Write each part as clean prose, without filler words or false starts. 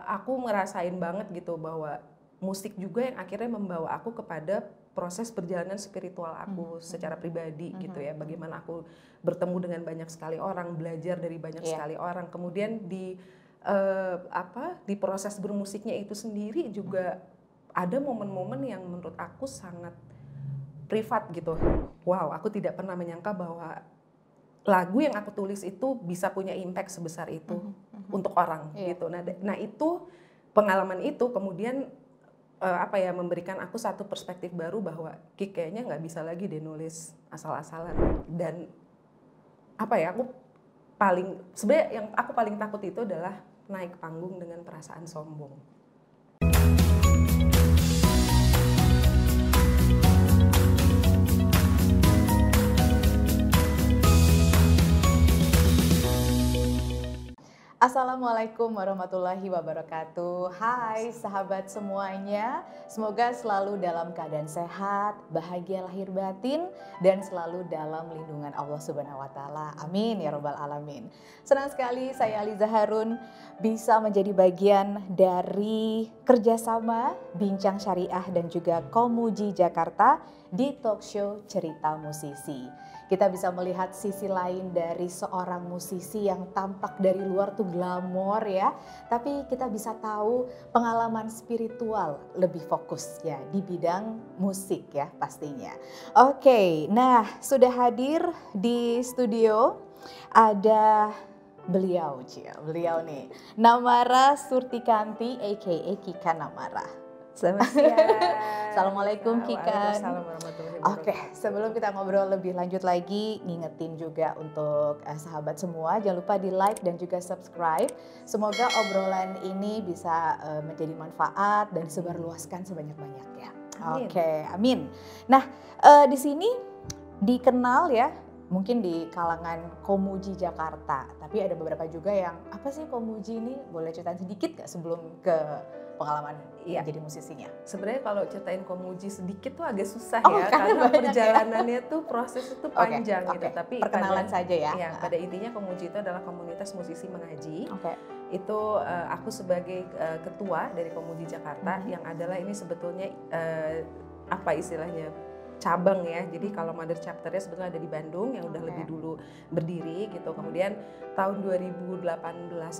aku ngerasain banget gitu bahwa musik juga yang akhirnya membawa aku kepada proses perjalanan spiritual aku secara pribadi gitu ya. Bagaimana aku bertemu dengan banyak sekali orang, belajar dari banyak sekali orang. Kemudian di proses bermusiknya itu sendiri juga ada momen-momen yang menurut aku sangat privat gitu. Wow, aku tidak pernah menyangka bahwa lagu yang aku tulis itu bisa punya impact sebesar itu untuk orang gitu. Nah itu pengalaman itu kemudian memberikan aku satu perspektif baru bahwa kayaknya nggak bisa lagi deh nulis asal-asalan. Dan aku sebenarnya yang aku paling takut itu adalah naik panggung dengan perasaan sombong. Assalamualaikum warahmatullahi wabarakatuh. Hai sahabat semuanya, semoga selalu dalam keadaan sehat, bahagia lahir batin, dan selalu dalam lindungan Allah Subhanahu wa Ta'ala. Amin ya Rabbal Alamin. Senang sekali saya Aliza Harun bisa menjadi bagian dari kerjasama Bincang Syariah dan juga Komuji Jakarta di talk show Cerita Musisi. Kita bisa melihat sisi lain dari seorang musisi yang tampak dari luar tuh glamor ya. Tapi kita bisa tahu pengalaman spiritual lebih fokus ya di bidang musik ya pastinya. Oke, nah sudah hadir di studio ada beliau nih. Namara Surtikanti aka Kika Namara. Selamat siang. Assalamualaikum Kika. Warahmatullahi wabarakatuh. Oke, sebelum kita ngobrol lebih lanjut lagi, ngingetin juga untuk sahabat semua, jangan lupa di like dan juga subscribe. Semoga obrolan ini bisa menjadi manfaat dan disebarluaskan sebanyak-banyaknya. Oke, amin. Nah, di sini dikenal ya, mungkin di kalangan Komuji Jakarta, tapi ada beberapa juga yang apa sih Komuji ini? Boleh ceritain sedikit gak sebelum ke pengalaman jadi musisinya? Sebenarnya kalau ceritain Komuji sedikit tuh agak susah ya, karena perjalanannya tuh proses itu panjang gitu. Tapi perkenalan saja ya. Ya, pada intinya Komuji itu adalah komunitas musisi mengaji. Itu aku sebagai ketua dari Komuji Jakarta yang adalah ini sebetulnya istilahnya cabang ya. Jadi kalau mother chapternya sebetulnya ada di Bandung yang udah lebih dulu berdiri gitu. Kemudian tahun 2018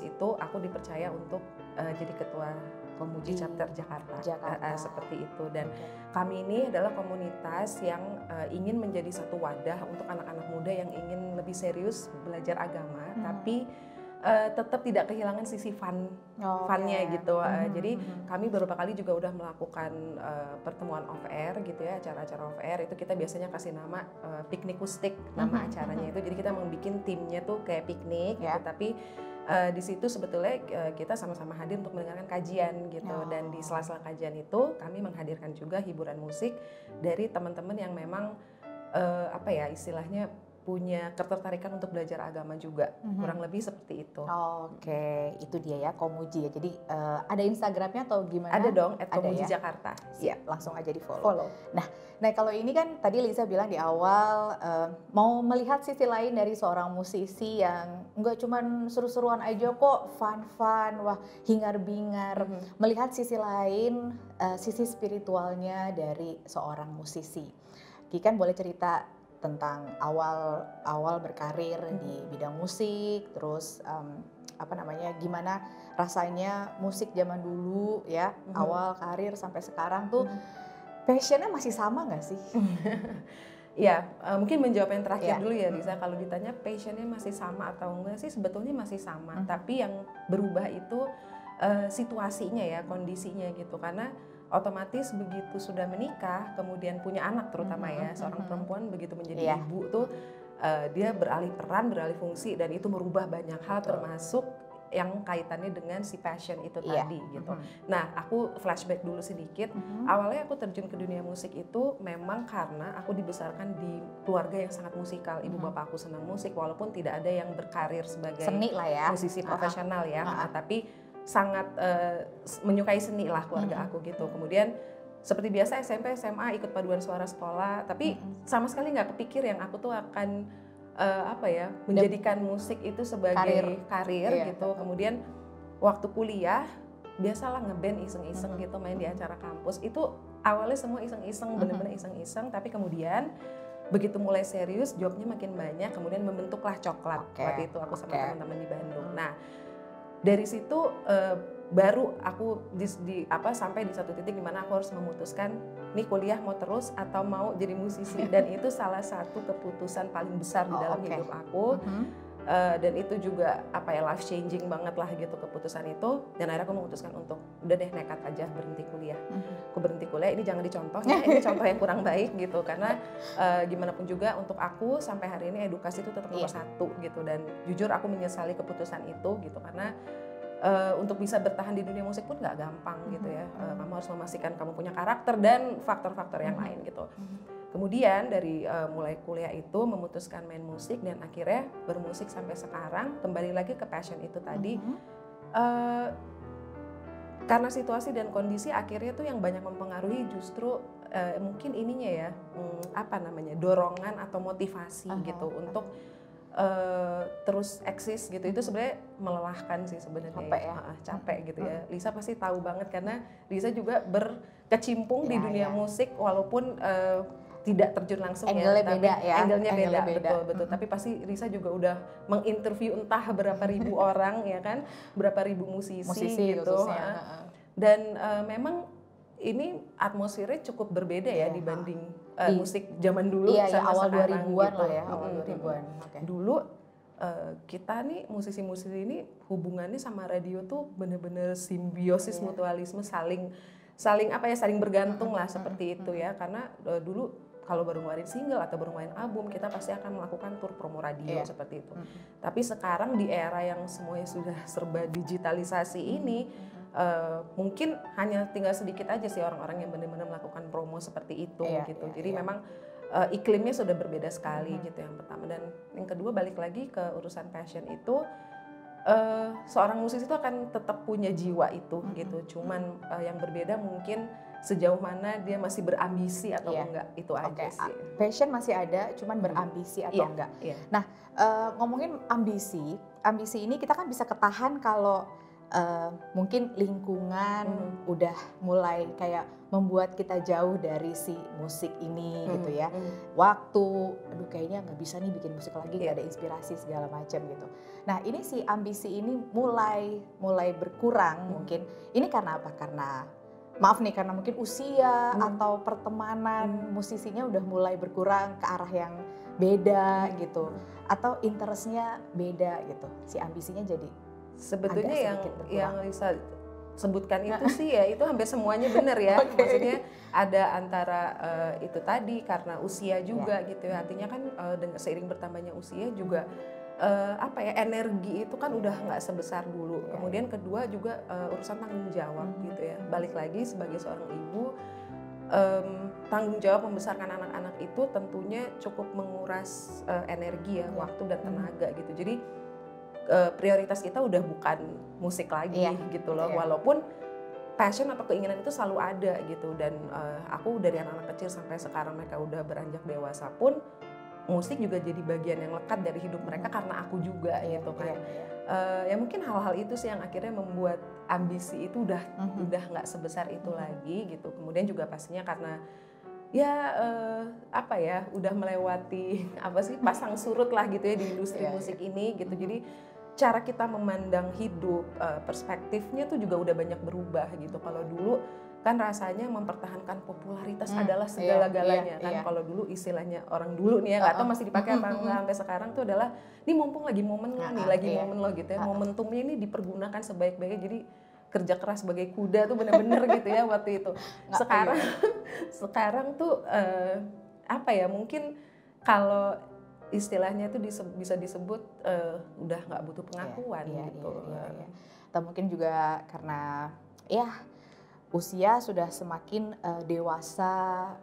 itu aku dipercaya untuk jadi ketua Komuji chapter Jakarta. Seperti itu. Dan kami ini adalah komunitas yang ingin menjadi satu wadah untuk anak-anak muda yang ingin lebih serius belajar agama, tapi tetap tidak kehilangan sisi funnya gitu. Jadi kami beberapa kali juga udah melakukan pertemuan off air gitu ya, acara-acara off air itu kita biasanya kasih nama piknikustik nama acaranya itu. Jadi kita membuat timnya tuh kayak piknik gitu, tapi di situ sebetulnya kita sama-sama hadir untuk mendengarkan kajian gitu. Dan di sela-sela kajian itu kami menghadirkan juga hiburan musik dari teman-teman yang memang istilahnya punya ketertarikan untuk belajar agama juga, kurang lebih seperti itu. Oke, itu dia ya Komuji ya. Jadi ada Instagramnya atau gimana? Ada dong, ya? @Komuji Jakarta. Siap, langsung aja di follow. Nah kalau ini kan tadi Lisa bilang di awal mau melihat sisi lain dari seorang musisi yang nggak cuman seru-seruan aja kok, fun, wah hingar-bingar. Melihat sisi lain, sisi spiritualnya dari seorang musisi. Kikan boleh cerita tentang awal berkarir di bidang musik, terus gimana rasanya musik zaman dulu ya, awal karir sampai sekarang tuh passionnya masih sama nggak sih? Ya, mungkin menjawab yang terakhir dulu ya Lisa. Kalau ditanya passionnya masih sama atau enggak sih, sebetulnya masih sama. Tapi yang berubah itu situasinya ya, kondisinya gitu. Karena otomatis begitu sudah menikah, kemudian punya anak terutama ya, seorang perempuan begitu menjadi ibu tuh dia beralih peran, beralih fungsi, dan itu merubah banyak hal termasuk yang kaitannya dengan si passion itu tadi gitu. Nah, aku flashback dulu sedikit. Awalnya aku terjun ke dunia musik itu memang karena aku dibesarkan di keluarga yang sangat musikal. Ibu bapak aku senang musik walaupun tidak ada yang berkarir sebagai seni lah ya, musisi profesional ya, tapi sangat menyukai seni lah keluarga aku gitu. Kemudian seperti biasa SMP, SMA ikut paduan suara sekolah, tapi sama sekali nggak kepikir yang aku tuh akan menjadikan musik itu sebagai karir gitu. Kemudian waktu kuliah biasalah ngeband iseng-iseng gitu, main di acara kampus. Itu awalnya semua iseng-iseng, bener-bener iseng-iseng, tapi kemudian begitu mulai serius, jobnya makin banyak, kemudian membentuklah Coklat. Waktu itu aku sama teman-teman di Bandung. Nah, dari situ baru aku sampai di satu titik di mana aku harus memutuskan nih kuliah mau terus atau mau jadi musisi. Dan itu salah satu keputusan paling besar di dalam hidup aku. Dan itu juga life changing banget lah gitu keputusan itu. Dan akhirnya aku memutuskan untuk udah deh nekat aja berhenti kuliah. Aku berhenti kuliah, ini jangan dicontoh ya, ini contoh yang kurang baik gitu. Karena gimana pun juga untuk aku sampai hari ini edukasi itu tetap nomor satu gitu. Dan jujur aku menyesali keputusan itu gitu, karena untuk bisa bertahan di dunia musik pun nggak gampang gitu ya. Kamu harus memastikan kamu punya karakter dan faktor-faktor yang lain gitu. Kemudian dari mulai kuliah itu memutuskan main musik dan akhirnya bermusik sampai sekarang. Kembali lagi ke passion itu tadi, karena situasi dan kondisi akhirnya tuh yang banyak mempengaruhi justru mungkin ininya ya, dorongan atau motivasi gitu untuk terus eksis gitu. Itu sebenarnya melelahkan sih sebenarnya. Capek ya? Capek gitu ya. Lisa pasti tahu banget karena Lisa juga berkecimpung di dunia musik walaupun tidak terjun langsung angle-nya tapi beda ya. Angle-nya beda. Betul. Tapi pasti Lisa juga udah menginterview entah berapa ribu orang ya kan, berapa ribu musisi gitu. Dan memang ini atmosfernya cukup berbeda ya dibanding musik zaman dulu sama awal sekarang 2000-an gitu. lah ya, awal 2000-an. Dulu kita nih musisi-musisi ini hubungannya sama radio tuh bener-bener simbiosis, mutualisme, saling bergantung lah seperti itu ya. Karena dulu kalau baru ngeluarin single atau baru ngeluarin album, kita pasti akan melakukan tur promo radio seperti itu. Tapi sekarang di era yang semuanya sudah serba digitalisasi ini, mungkin hanya tinggal sedikit aja sih orang-orang yang benar-benar melakukan promo seperti itu gitu. Jadi memang iklimnya sudah berbeda sekali gitu yang pertama. Dan yang kedua balik lagi ke urusan passion itu, seorang musisi itu akan tetap punya jiwa itu gitu. Cuman yang berbeda mungkin sejauh mana dia masih berambisi atau enggak, itu aja sih. Passion masih ada, cuman berambisi atau enggak. Nah, ngomongin ambisi ini kita kan bisa ketahan kalau mungkin lingkungan udah mulai kayak membuat kita jauh dari si musik ini gitu ya. Waktu, aduh kayaknya nggak bisa nih bikin musik lagi, nggak ada inspirasi segala macam gitu. Nah ini si ambisi ini mulai berkurang mungkin. Ini karena apa? Karena mungkin usia atau pertemanan musisinya udah mulai berkurang ke arah yang beda gitu. Atau interestnya beda gitu. Si ambisinya jadi sebetulnya yang Lisa sebutkan itu sih ya itu hampir semuanya benar ya. Maksudnya ada antara itu tadi karena usia juga gitu ya. Artinya kan dengan seiring bertambahnya usia juga energi itu kan udah nggak sebesar dulu. Kemudian kedua juga urusan tanggung jawab gitu ya. Balik lagi sebagai seorang ibu, tanggung jawab membesarkan anak-anak itu tentunya cukup menguras energi ya, waktu dan tenaga gitu. Jadi prioritas kita udah bukan musik lagi gitu loh. Walaupun passion atau keinginan itu selalu ada gitu. Dan aku dari anak-anak kecil sampai sekarang mereka udah beranjak dewasa pun musik juga jadi bagian yang lekat dari hidup mereka karena aku juga gitu kan. Ya mungkin hal-hal itu sih yang akhirnya membuat ambisi itu udah nggak sebesar itu lagi gitu. Kemudian juga pastinya karena udah melewati pasang surut lah gitu ya di industri musik ini gitu. Jadi cara kita memandang hidup, perspektifnya tuh juga udah banyak berubah gitu. Kalau dulu kan rasanya mempertahankan popularitas adalah segala-galanya kan. Kalau dulu istilahnya orang dulu nih ya, nggak tahu masih dipakai apa enggak sampai sekarang tuh adalah ini mumpung lagi momen lo nih, momen lo gitu ya. Momentumnya ini dipergunakan sebaik-baiknya. Jadi kerja keras sebagai kuda tuh bener-bener gitu ya waktu itu. Sekarang tuh mungkin kalau istilahnya tuh bisa disebut udah nggak butuh pengakuan gitu. Atau mungkin juga karena usia sudah semakin dewasa,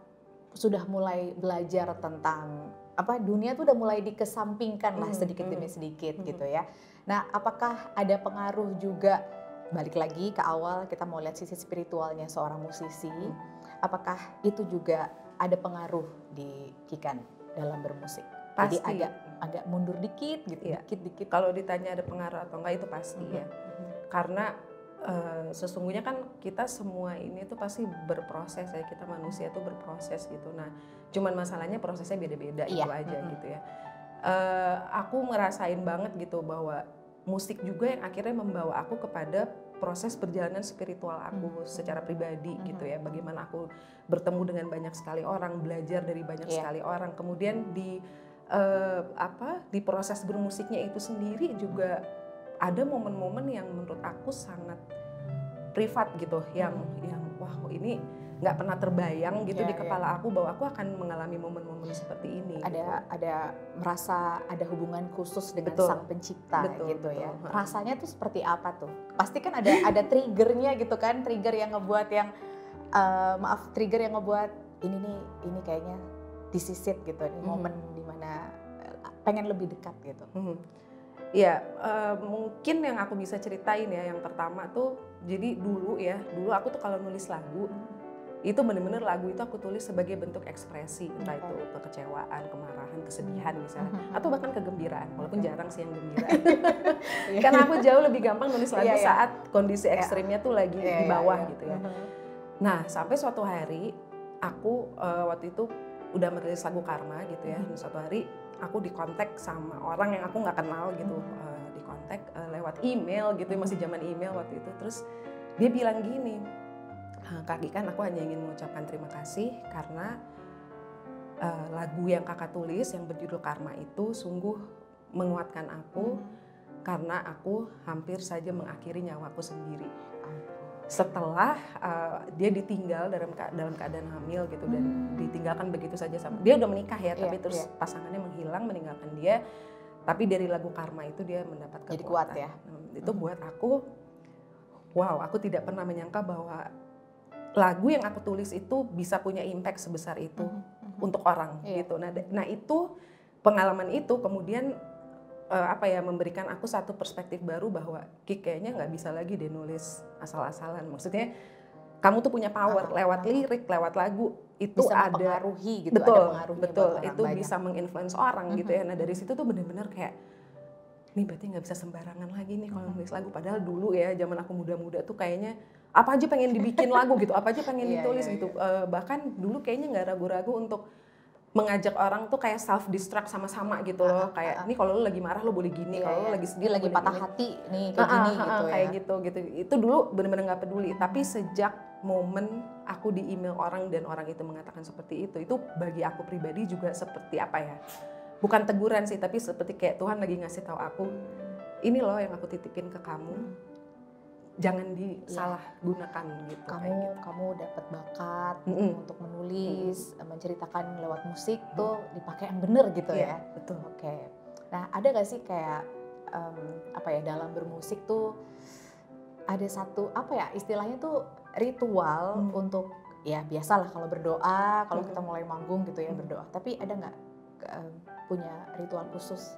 sudah mulai belajar tentang dunia tuh udah mulai dikesampingkan lah sedikit demi sedikit gitu ya. Nah apakah ada pengaruh juga, balik lagi ke awal kita mau lihat sisi spiritualnya seorang musisi, apakah itu juga ada pengaruh di Kikan dalam bermusik? Pasti. Jadi agak mundur dikit gitu, dikit. Kalau ditanya ada pengaruh atau enggak itu pasti ya. karena sesungguhnya kan kita semua ini tuh pasti berproses ya, kita manusia tuh berproses gitu. Nah, cuman masalahnya prosesnya beda-beda itu aja gitu ya. Aku ngerasain banget gitu bahwa musik juga yang akhirnya membawa aku kepada proses perjalanan spiritual aku secara pribadi gitu ya. Bagaimana aku bertemu dengan banyak sekali orang, belajar dari banyak sekali orang. Kemudian di proses bermusiknya itu sendiri juga ada momen-momen yang menurut aku sangat privat gitu, yang wah ini nggak pernah terbayang gitu di kepala aku bahwa aku akan mengalami momen-momen seperti ini. Ada merasa ada hubungan khusus dengan sang pencipta gitu ya. Rasanya tuh seperti apa tuh? Pasti kan ada triggernya gitu kan, trigger yang ngebuat ini kayaknya disisit gitu, ini momen dimana pengen lebih dekat gitu. Ya, mungkin yang aku bisa ceritain ya, yang pertama tuh, jadi dulu aku tuh kalau nulis lagu, itu bener-bener lagu itu aku tulis sebagai bentuk ekspresi, entah itu kekecewaan, kemarahan, kesedihan misalnya, atau bahkan kegembiraan, walaupun jarang sih yang gembira. Karena aku jauh lebih gampang nulis lagu saat kondisi ekstrimnya tuh lagi di bawah gitu ya. Nah, sampai suatu hari, aku waktu itu udah merilis lagu Karma gitu ya, dan suatu hari aku dikontak sama orang yang aku nggak kenal gitu, dikontak lewat email gitu, masih zaman email waktu itu. Terus dia bilang gini, Kak Gikan, aku hanya ingin mengucapkan terima kasih karena lagu yang kakak tulis yang berjudul Karma itu sungguh menguatkan aku, karena aku hampir saja mengakhiri nyawaku sendiri. Setelah dia ditinggal dalam keadaan hamil gitu, dan ditinggalkan begitu saja sama dia udah menikah ya, tapi terus pasangannya menghilang meninggalkan dia, tapi dari lagu Karma itu dia mendapat kekuatan. Jadi kuat ya. Itu buat aku, wow, aku tidak pernah menyangka bahwa lagu yang aku tulis itu bisa punya impact sebesar itu untuk orang gitu. Nah itu pengalaman itu kemudian memberikan aku satu perspektif baru bahwa kayaknya nggak bisa lagi deh nulis asal-asalan. Maksudnya kamu tuh punya power lewat lirik, lewat lagu itu bisa ada mempengaruhi gitu, betul, ada betul itu banyak. Bisa menginfluence orang gitu ya. Nah dari situ tuh bener-bener kayak nih berarti nggak bisa sembarangan lagi nih kalau nulis lagu. Padahal dulu ya zaman aku muda-muda tuh kayaknya apa aja pengen dibikin lagu gitu, apa aja pengen ditulis gitu. Bahkan dulu kayaknya nggak ragu-ragu untuk mengajak orang tuh kayak self destruct sama-sama gitu loh, kayak nih kalau lu lagi marah lu boleh gini, kalau lu lagi sedih lagi patah hati nih kayak gini gitu ya. Kayak gitu. Itu dulu benar-benar nggak peduli. Tapi sejak momen aku di email orang dan orang itu mengatakan seperti itu bagi aku pribadi juga seperti apa ya? Bukan teguran sih, tapi seperti kayak Tuhan lagi ngasih tahu aku, ini loh yang aku titipin ke kamu. Jangan disalahgunakan gitu. Kamu dapat bakat untuk menulis, menceritakan lewat musik tuh dipakai yang bener gitu ya. Betul. Oke. Nah, ada gak sih kayak dalam bermusik tuh ada satu istilahnya tuh ritual untuk ya biasalah kalau berdoa, kalau kita mulai manggung gitu ya berdoa. Tapi ada nggak punya ritual khusus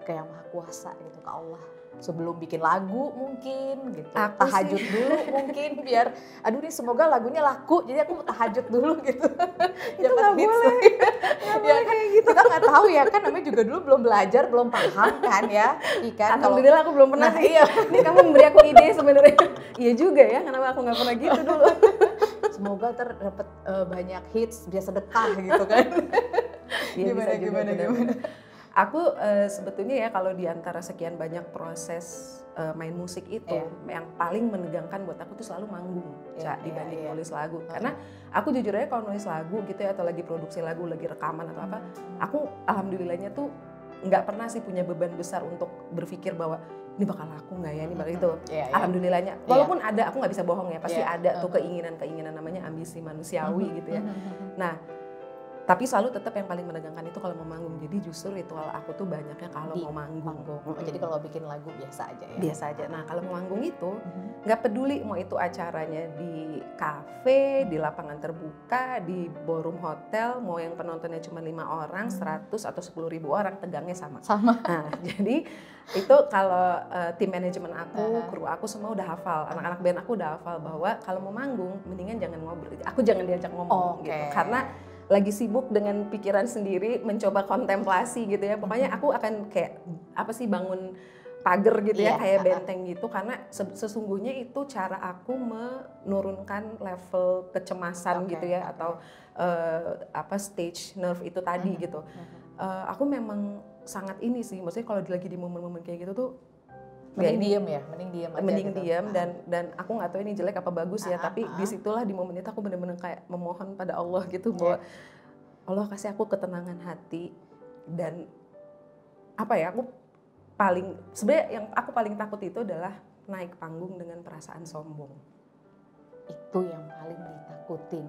kayak Maha Kuasa gitu ke Allah? Sebelum bikin lagu mungkin gitu, tahajud dulu mungkin biar aduh nih semoga lagunya laku, jadi aku mau tahajud dulu gitu. Itu nggak boleh, ya kan gitu. Kita nggak tahu ya kan, namanya juga dulu belum belajar, belum paham kan ya. Ikan alhamdulillah aku belum pernah. Iya. Ini kamu memberi aku ide sebenarnya. Iya juga ya, kenapa aku nggak pernah gitu dulu. Semoga terdapat banyak hits, biar sedekah gitu kan. Gimana. Aku sebetulnya ya kalau di antara sekian banyak proses main musik itu, yang paling menegangkan buat aku tuh selalu manggung dibanding nulis lagu. Karena aku jujur aja kalau nulis lagu gitu ya, atau lagi produksi lagu, lagi rekaman atau apa, aku alhamdulillahnya tuh nggak pernah sih punya beban besar untuk berpikir bahwa ini bakal laku nggak ya, ini bakal itu. Alhamdulillahnya. Walaupun ada, aku nggak bisa bohong ya, pasti ada tuh keinginan-keinginan, namanya ambisi manusiawi gitu ya. Nah, tapi selalu tetap yang paling menegangkan itu kalau mau manggung. Jadi justru ritual aku tuh banyaknya kalau mau manggung. Jadi kalau bikin lagu biasa aja ya? Biasa aja. Nah kalau mau manggung itu nggak peduli mau itu acaranya di kafe, di lapangan terbuka, di ballroom hotel, mau yang penontonnya cuma 5 orang, 100 atau 10.000 orang, tegangnya sama. Nah jadi itu kalau tim manajemen aku, kru aku semua udah hafal, anak-anak band aku udah hafal bahwa kalau mau manggung mendingan jangan ngobrol. Aku jangan diajak ngomong gitu. Karena lagi sibuk dengan pikiran sendiri, mencoba kontemplasi gitu ya. Pokoknya aku akan kayak bangun pagar gitu ya, kayak benteng gitu, karena sesungguhnya itu cara aku menurunkan level kecemasan gitu ya, atau stage nerve itu tadi gitu. Aku memang sangat ini sih, maksudnya kalau lagi di momen-momen kayak gitu tuh mending diem ya, mending diem dan aku nggak tahu ini jelek apa bagus ya, tapi disitulah di momen itu aku benar-benar kayak memohon pada Allah gitu, bahwa Allah kasih aku ketenangan hati. Dan apa ya, sebenarnya yang aku paling takut itu adalah naik panggung dengan perasaan sombong. Itu yang paling ditakutin.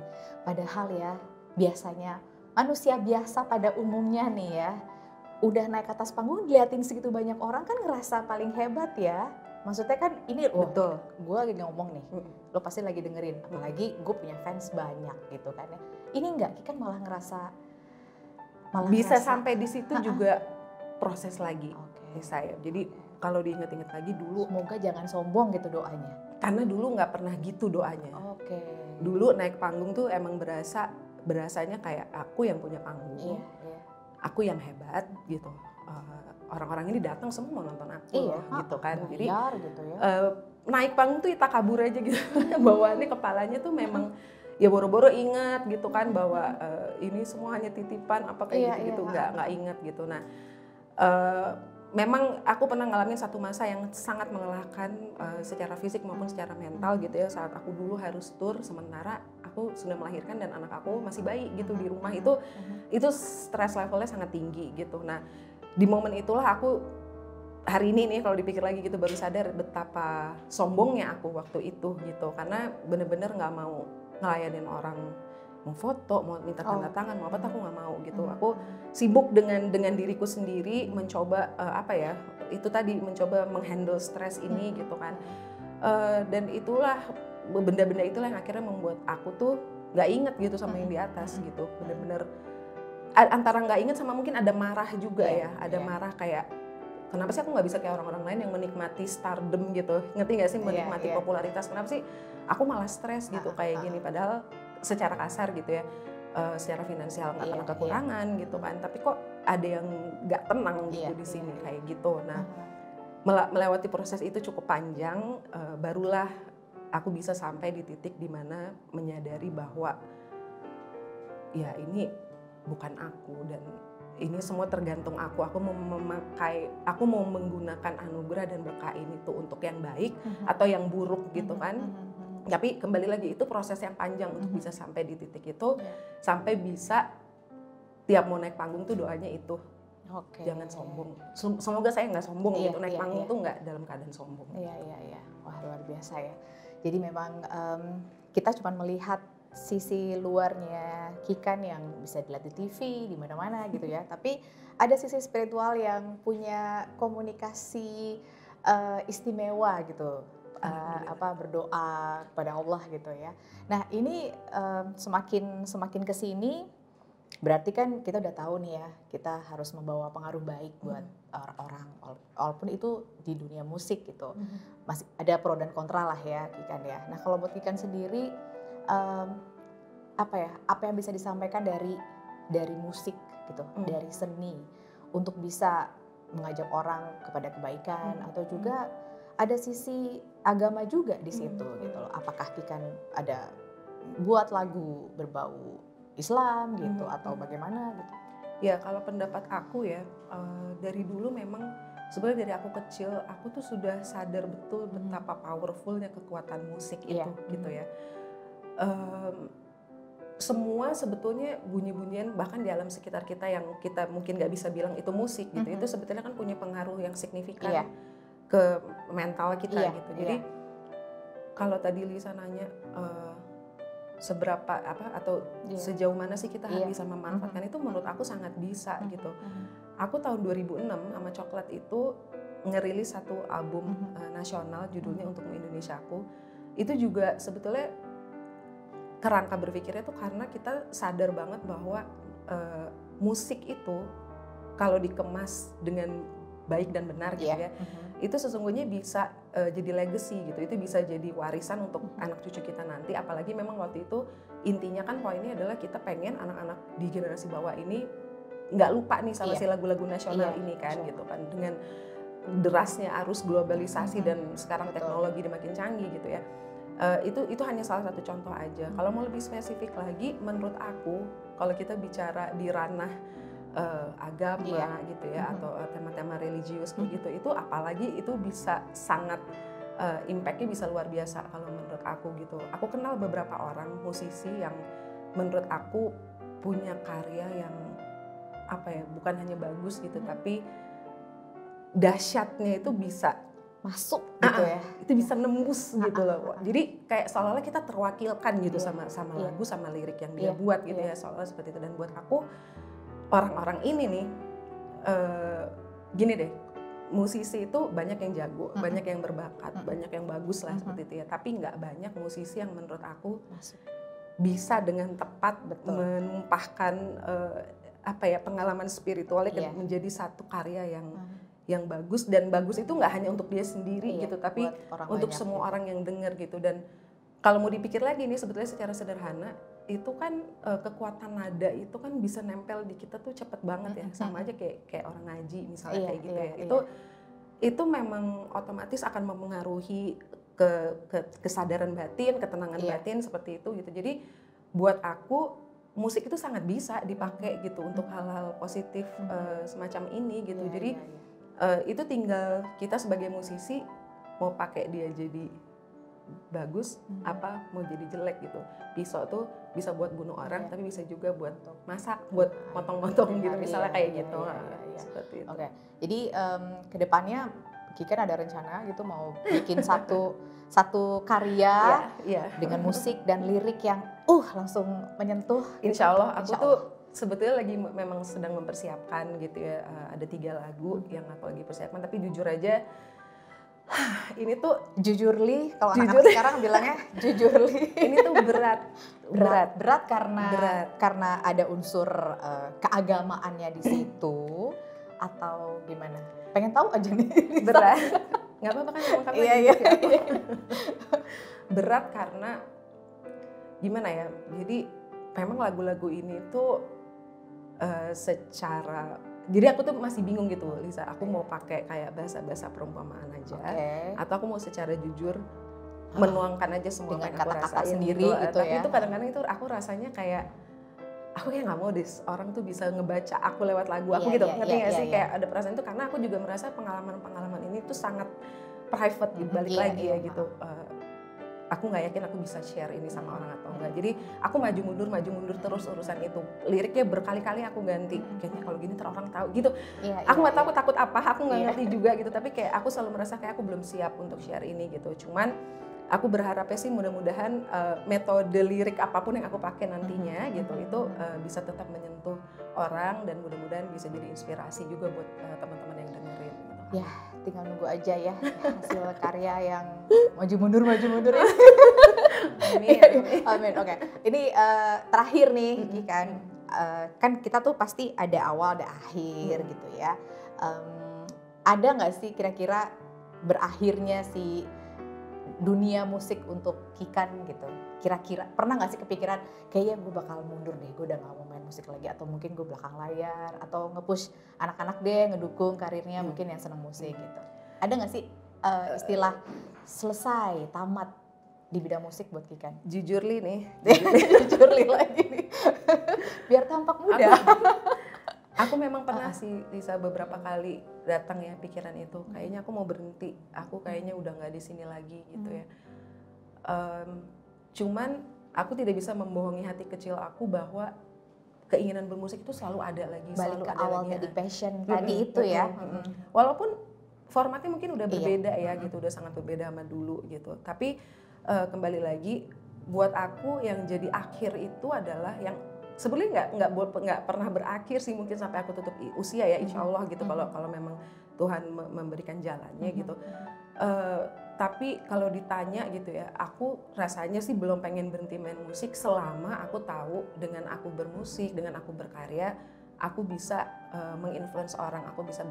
Padahal ya, biasanya manusia biasa pada umumnya nih ya, udah naik ke atas panggung diliatin segitu banyak orang kan ngerasa paling hebat ya. Maksudnya kan ini betul, gue lagi ngomong nih, lo pasti lagi dengerin, apalagi gue punya fans banyak gitu kan ya. Ini enggak, kan malah bisa sampai di situ juga proses lagi. Saya. Jadi kalau diinget-inget lagi dulu, semoga jangan sombong gitu doanya. Karena dulu nggak pernah gitu doanya. Dulu naik panggung tuh emang berasanya kayak aku yang punya panggung, aku yang hebat gitu. Orang-orang ini datang semua mau nonton aku gitu kan. Jadi gitu ya. Naik panggung tuh takabur aja gitu. Bawaannya kepalanya tuh memang ya boro-boro ingat gitu kan, bahwa ini semua hanya titipan apa kayak gitu, nggak ingat gitu. Nah, memang aku pernah ngalamin satu masa yang sangat melelahkan secara fisik maupun secara mental gitu ya, saat aku dulu harus tur sementara aku sudah melahirkan dan anak aku masih bayi gitu di rumah. Itu stres levelnya sangat tinggi gitu. Nah, di momen itulah aku hari ini nih kalau dipikir lagi gitu baru sadar betapa sombongnya aku waktu itu gitu, karena bener-bener nggak mau ngelayanin orang, mau foto, mau minta tanda tangan, mau apa, aku nggak mau gitu. Aku sibuk dengan diriku sendiri, mencoba itu tadi, mencoba menghandle stres ini gitu kan. Dan itulah benda-benda itulah yang akhirnya membuat aku tuh nggak inget gitu sama yang di atas gitu. Bener-bener antara nggak inget sama mungkin ada marah juga ada marah kayak kenapa sih aku nggak bisa kayak orang-orang lain yang menikmati stardom gitu, ngerti nggak sih, menikmati popularitas, kenapa sih aku malah stres gitu kayak gini, padahal secara kasar gitu ya, secara finansial nggak pernah kekurangan gitu kan, tapi kok ada yang nggak tenang gitu di sini kayak gitu. Nah, melewati proses itu cukup panjang, barulah aku bisa sampai di titik dimana menyadari bahwa ya ini bukan aku dan ini semua tergantung aku. Aku mau menggunakan anugerah dan berkah ini tuh untuk yang baik atau yang buruk gitu kan. Tapi kembali lagi itu proses yang panjang untuk bisa sampai di titik itu, sampai bisa tiap mau naik panggung tuh doanya itu. Jangan sombong. Semoga saya nggak sombong gitu, naik panggung tuh nggak dalam keadaan sombong. Iya. Wah, luar biasa ya. Jadi memang kita cuma melihat sisi luarnya Kikan yang bisa dilihat di TV di mana-mana gitu ya. Tapi ada sisi spiritual yang punya komunikasi istimewa gitu. Berdoa kepada Allah gitu ya. Nah, ini semakin kesini berarti kan kita udah tahu nih ya, kita harus membawa pengaruh baik buat orang, walaupun itu di dunia musik gitu. Masih ada pro dan kontra lah ya Kikan ya. Nah, kalau buat Kikan sendiri apa yang bisa disampaikan dari musik gitu, dari seni untuk bisa mengajak orang kepada kebaikan, atau juga ada sisi agama juga di situ gitu loh. Apakah Kikan ada buat lagu berbau Islam gitu atau bagaimana gitu? Ya, kalau pendapat aku ya, dari dulu memang sebenarnya dari aku kecil aku tuh sudah sadar betul betapa powerfulnya kekuatan musik itu gitu ya. Semua sebetulnya bunyi-bunyian bahkan di alam sekitar kita yang kita mungkin nggak bisa bilang itu musik gitu, itu sebetulnya kan punya pengaruh yang signifikan ke mental kita gitu. Jadi kalau tadi Lisa nanya seberapa atau sejauh mana sih kita bisa memanfaatkan itu, menurut aku sangat bisa gitu. Aku tahun 2006 sama Coklat itu ngerilis satu album nasional judulnya Untuk Indonesiaku. Itu juga sebetulnya kerangka berpikirnya tuh karena kita sadar banget bahwa musik itu kalau dikemas dengan baik dan benar gitu ya, itu sesungguhnya bisa jadi legacy gitu, itu bisa jadi warisan untuk anak cucu kita nanti. Apalagi memang waktu itu intinya kan poinnya adalah kita pengen anak-anak di generasi bawah ini nggak lupa nih sama si lagu-lagu nasional ini kan gitu kan, dengan derasnya arus globalisasi dan sekarang teknologi udah makin canggih gitu ya. Itu hanya salah satu contoh aja. Kalau mau lebih spesifik lagi, menurut aku kalau kita bicara di ranah agama gitu ya, atau tema-tema religius kayak gitu, itu apalagi itu bisa sangat impact-nya bisa luar biasa kalau menurut aku gitu. Aku kenal beberapa orang musisi yang menurut aku punya karya yang apa ya, bukan hanya bagus gitu, tapi dahsyatnya itu bisa masuk gitu ya. Itu bisa nembus gitu loh. Jadi kayak seolah-olah kita terwakilkan gitu sama lagu, sama lirik yang dia buat gitu ya, seolah-olah seperti itu. Dan buat aku orang-orang ini nih gini deh, musisi itu banyak yang jago, banyak yang berbakat, banyak yang bagus lah seperti itu ya. Tapi nggak banyak musisi yang menurut aku bisa dengan tepat menumpahkan pengalaman spiritualnya menjadi satu karya yang bagus, dan bagus itu nggak hanya untuk dia sendiri gitu, tapi untuk semua orang yang dengar gitu. Dan kalau mau dipikir lagi nih, sebetulnya secara sederhana itu kan kekuatan nada itu kan bisa nempel di kita tuh cepet banget ya, sama aja kayak orang ngaji misalnya kayak gitu ya. Itu memang otomatis akan mempengaruhi kesadaran batin, ketenangan batin seperti itu gitu. Jadi buat aku musik itu sangat bisa dipakai gitu untuk hal-hal positif semacam ini gitu. Jadi itu tinggal kita sebagai musisi mau pakai dia jadi bagus apa mau jadi jelek gitu. Pisau tuh bisa buat bunuh orang, tapi bisa juga buat masak, buat potong-potong gitu, misalnya kayak gitu. Seperti itu. Oke. Jadi kedepannya Kiken ada rencana gitu mau bikin satu karya dengan musik dan lirik yang langsung menyentuh. Insya Allah aku tuh sebetulnya lagi memang sedang mempersiapkan gitu ya, ada 3 lagu yang aku lagi persiapkan, tapi jujur aja ini tuh jujurly, kalau anak-anak sekarang bilangnya jujurly. Ini tuh berat karena ada unsur keagamaannya di situ atau gimana? Pengen tahu aja nih. Berat, nggak apa-apa kan emang karena iya. Berat karena gimana ya? Jadi memang lagu-lagu ini tuh jadi aku tuh masih bingung gitu, Lisa. Aku mau pakai kayak bahasa-bahasa perumpamaan aja, atau aku mau secara jujur menuangkan aja semua dengan yang aku kata-kata rasain sendiri gitu. Tapi itu kadang-kadang itu aku rasanya kayak aku kayak nggak mau deh orang tuh bisa ngebaca aku lewat lagu aku gitu. Ngerti nggak sih? Kayak ada perasaan itu karena aku juga merasa pengalaman-pengalaman ini tuh sangat private gitu. Balik lagi ya gitu. Aku nggak yakin aku bisa share ini sama orang atau enggak. Jadi aku maju mundur terus urusan itu. Liriknya berkali-kali aku ganti. Kayaknya kalau gini orang tahu gitu. Aku nggak tahu takut apa, aku nggak ngerti juga gitu. Tapi kayak aku selalu merasa kayak aku belum siap untuk share ini gitu. Cuman aku berharapnya sih mudah-mudahan metode lirik apapun yang aku pakai nantinya gitu itu bisa tetap menyentuh orang, dan mudah-mudahan bisa jadi inspirasi juga buat teman-teman yang dengerin. Gitu. Ya, tinggal nunggu aja ya hasil karya yang maju mundur ini. Amin. Oke. Ini terakhir nih, kan kita tuh pasti ada awal ada akhir gitu ya. Ada nggak sih kira-kira berakhirnya si dunia musik untuk Kiken gitu? Kira-kira pernah nggak sih kepikiran kayaknya gue bakal mundur deh, gue udah nggak mau main musik lagi, atau mungkin gue belakang layar, atau nge-push anak-anak deh ngedukung karirnya mungkin yang seneng musik gitu? Ada nggak sih istilah selesai tamat di bidang musik buat Kiken? Jujurly nih, jujurly lagi nih. Biar tampak muda. Aku memang pernah sih Lisa beberapa kali datang ya pikiran itu, kayaknya aku mau berhenti, aku kayaknya udah nggak di sini lagi gitu ya. Cuman aku tidak bisa membohongi hati kecil aku bahwa keinginan bermusik itu selalu ada lagi. Balik ke awal tadi passion tadi itu ya. Walaupun formatnya mungkin udah berbeda ya gitu, udah sangat berbeda sama dulu gitu. Tapi kembali lagi buat aku yang jadi akhir itu adalah yang sebenarnya nggak pernah berakhir sih, mungkin sampai aku tutup usia ya, insya Allah gitu, kalau memang Tuhan memberikan jalannya gitu. Tapi kalau ditanya gitu ya, aku rasanya sih belum pengen berhenti main musik selama aku tahu dengan aku bermusik, dengan aku berkarya, aku bisa menginfluence orang, aku bisa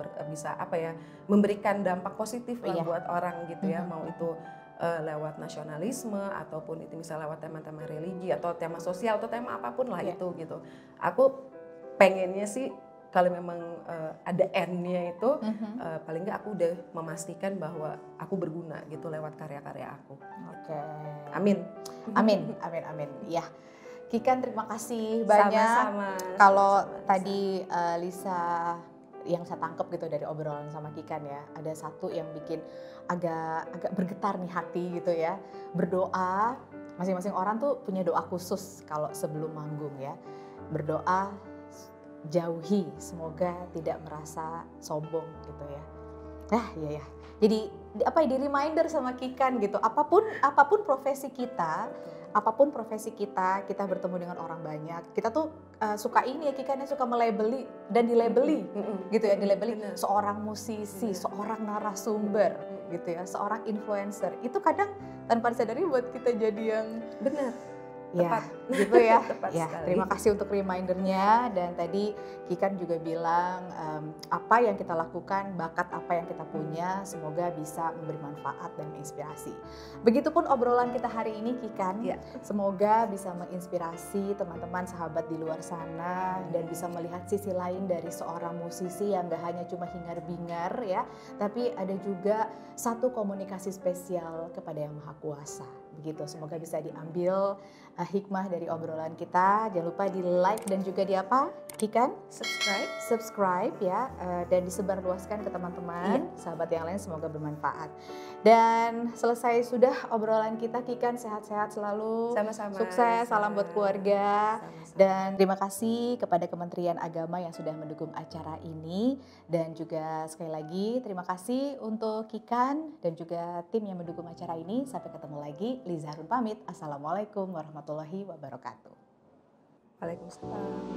memberikan dampak positif lah buat orang gitu ya, mau itu lewat nasionalisme ataupun itu misalnya lewat tema-tema religi atau tema sosial atau tema apapun lah itu gitu. Aku pengennya sih kalau memang ada end-nya itu, paling nggak aku udah memastikan bahwa aku berguna gitu lewat karya-karya aku. Oke. Amin. Amin, amin, amin. Ya, Kikan terima kasih banyak. Kalau tadi Lisa yang saya tangkap gitu dari obrolan sama Kikan ya, ada satu yang bikin agak bergetar nih hati gitu ya. Berdoa, masing-masing orang tuh punya doa khusus kalau sebelum manggung ya. Berdoa jauhi, semoga tidak merasa sombong gitu ya. Iya ya. Jadi di reminder sama Kikan gitu. Apapun profesi kita, kita bertemu dengan orang banyak. Kita tuh suka ini ya, Kikan suka melabeli dan dilabeli gitu ya, dilabeli seorang musisi, seorang narasumber gitu ya, seorang influencer. Itu kadang tanpa disadari buat kita jadi yang benar. Ya, gitu ya. Ya, terima kasih untuk remindernya. Dan tadi Kikan juga bilang apa yang kita lakukan, bakat apa yang kita punya, semoga bisa memberi manfaat dan menginspirasi. Begitupun obrolan kita hari ini, Kikan. Ya. Semoga bisa menginspirasi teman-teman sahabat di luar sana dan bisa melihat sisi lain dari seorang musisi yang gak hanya cuma hingar-bingar ya, tapi ada juga satu komunikasi spesial kepada Yang Maha Kuasa. Begitu, semoga bisa diambil hikmah dari obrolan kita. Jangan lupa di like dan juga di apa, Kikan? Subscribe ya, dan disebarluaskan ke teman-teman, sahabat yang lain, semoga bermanfaat. Dan selesai sudah obrolan kita, Kikan sehat-sehat selalu. Sama-sama. Sukses, salam buat keluarga. Sama-sama. Dan terima kasih kepada Kementerian Agama yang sudah mendukung acara ini. Dan juga sekali lagi terima kasih untuk Kikan dan juga tim yang mendukung acara ini. Sampai ketemu lagi. Liza Harun pamit. Assalamualaikum warahmatullahi wabarakatuh. Waalaikumsalam.